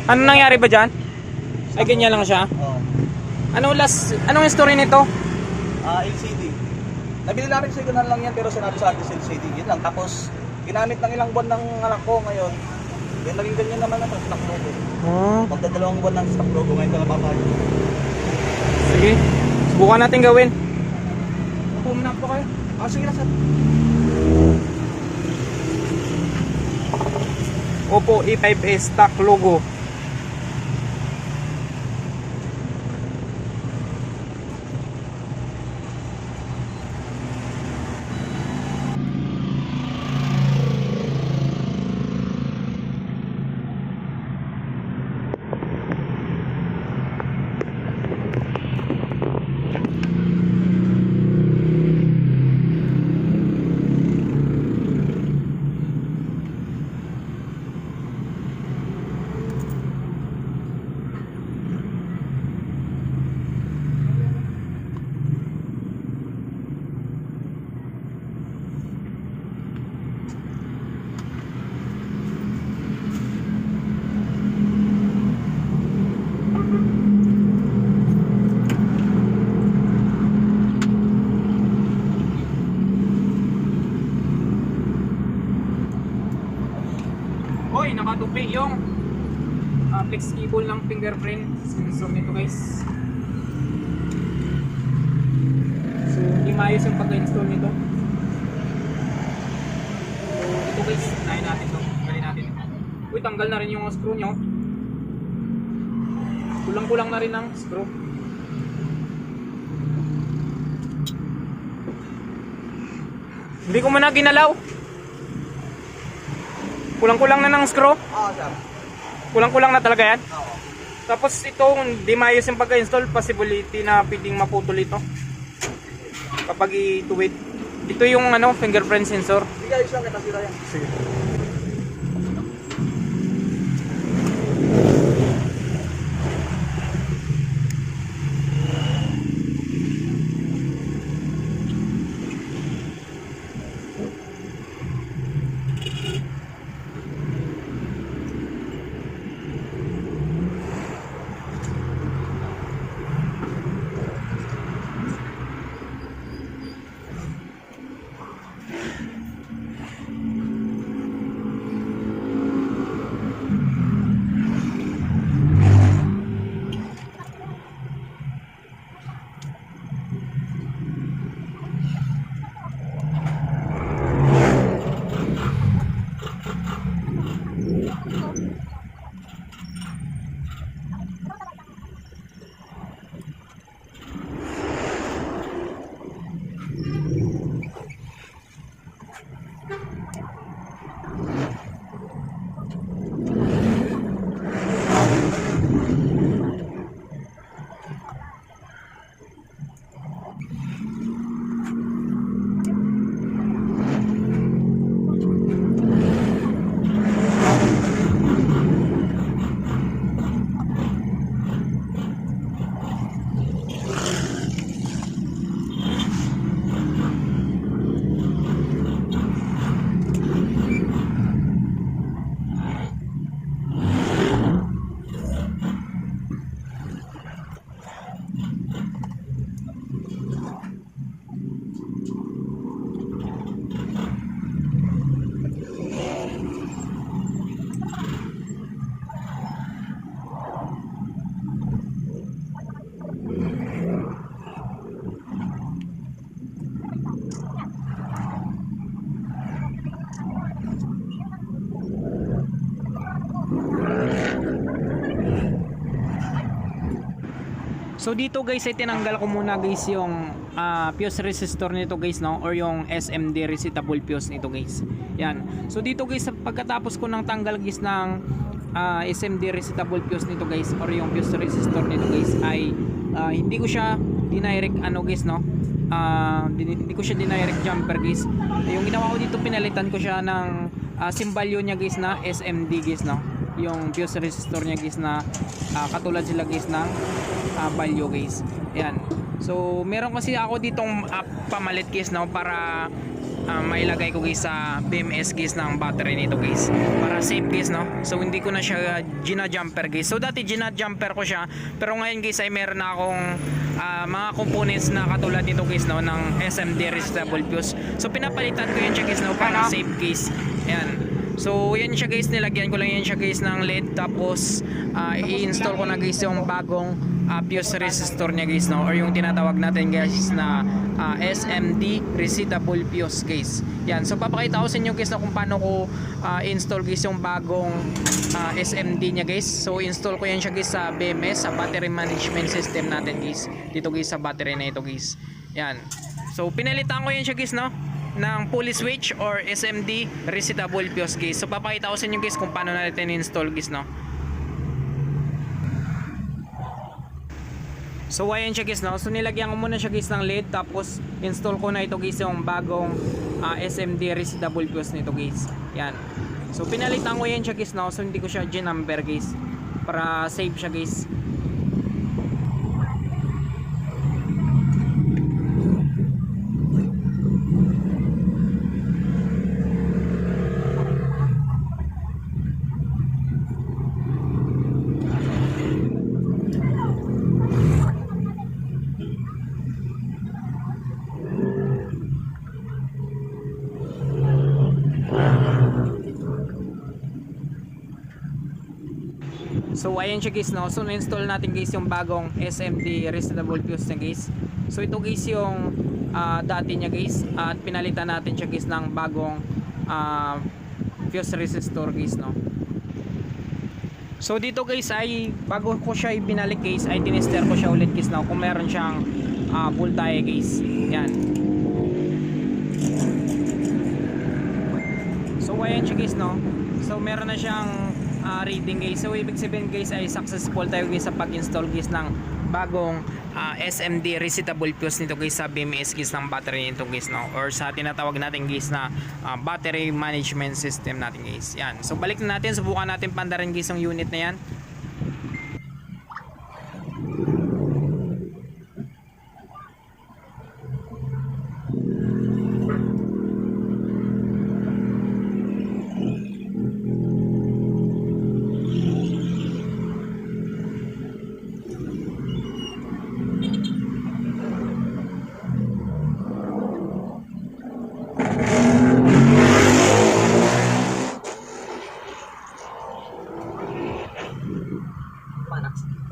Ano nangyari ba dyan? Ay, ganyan lang siya. Oo. Anong story nito? LCD. Nabili namin second hand lang yan pero sinabi sa akin LCD. Yun lang. Tapos ginamit ng ilang buwan ng anak ko ngayon. Yan naging ganyan naman ang stock logo. Oh, Magdadalawang buwan ng stock logo ngayon ko napapayos. sige. Subukan natin gawin. Pumunap po kayo. Sige na sir. Oppo E5s stock logo. Hoy, nakatupi yung flexible ng fingerprint sensor nito guys. So, hindi maayos yung pagka-install nito. So, ito guys, try natin ito. Try natin ito. Uy, tanggal na rin yung screw nyo. Kulang-kulang na rin ang screw. Hindi ko muna ginalaw. Kulang-kulang na ng screw. Oo sir. Kulang-kulang na talaga yan. Oo. Tapos ito, hindi maayos yung pagka-install, possibility na pwedeng maputol ito kapag ituwid. Ito yung fingerprint sensor. Sige ayos lang kita sila yan. Sige. So dito guys ay tinanggal ko muna guys yung fuse resistor nito guys, no, or yung SMD resetable fuse nito guys. Yan. So dito guys pagkatapos ko nang tanggal guys ng SMD resetable fuse nito guys, or yung fuse resistor nito guys, ay hindi ko siya dinirect guys, no. Hindi ko siya dinirect jumper guys. Yung ginawa ko dito, pinalitan ko siya ng simbalyo niya guys na SMD guys, no. Yung fuse resistor niya guys na katulad sila guys ng value guys. Ayan. So meron kasi ako ditong pamalit guys, no, para mailagay ko guys sa BMS guys ng battery nito guys, para safe guys, no. So hindi ko na siya gina-jumper guys. So dati gina-jumper ko siya, pero ngayon guys ay meron na akong mga components na katulad nito guys, no, ng SMD resetable fuse. So pinapalitan ko yan siya guys, no, para safe guys. Yan. So yan siya guys, nilagyan ko lang yan siya guys ng LED, tapos i-install ko na guys yung bagong fuse resistor niya guys, no, or yung tinatawag natin guys na SMD resetable fuse guys. Yan, so papakita ko sa inyo guys na kung paano ko install guys yung bagong SMD niya guys. So install ko yan siya guys sa BMS, sa battery management system natin guys, dito guys sa battery na ito guys. Yan, so pinalitan ko yan siya guys, no, ng pulley switch or SMD resetable fuse guys. So papakita ko sa inyo guys kung paano natin install guys, no. So ayan siya guys, no. So nilagyan ko muna siya guys ng LED, tapos install ko na ito guys yung bagong SMD resetable fuse nito guys. Yan. So pinalitan ko yan siya guys, no. So hindi ko siya ginumber guys, para safe siya guys. So ayan siya guys, no. So na-install natin guys yung bagong SMD resetable fuse niya guys. So ito guys yung dati niya guys, at pinalitan natin siya guys ng bagong fuse resistor guys, no. So dito guys ay bago ko siya ibinalik guys, ay tinester ko siya ulit guys, no, kung meron siyang voltahe guys. Yan. So ayan siya guys, no. So meron na siyang reading guys. So ibig sabihin guys ay successful tayo guys sa pag-install guys ng bagong SMD resetable fuse nito guys sa BMS guys ng battery nito guys, no, or sa tinatawag natin guys na battery management system natin guys. Yan. So balik na natin, subukan natin pandarin guys yung unit na yan. Panas.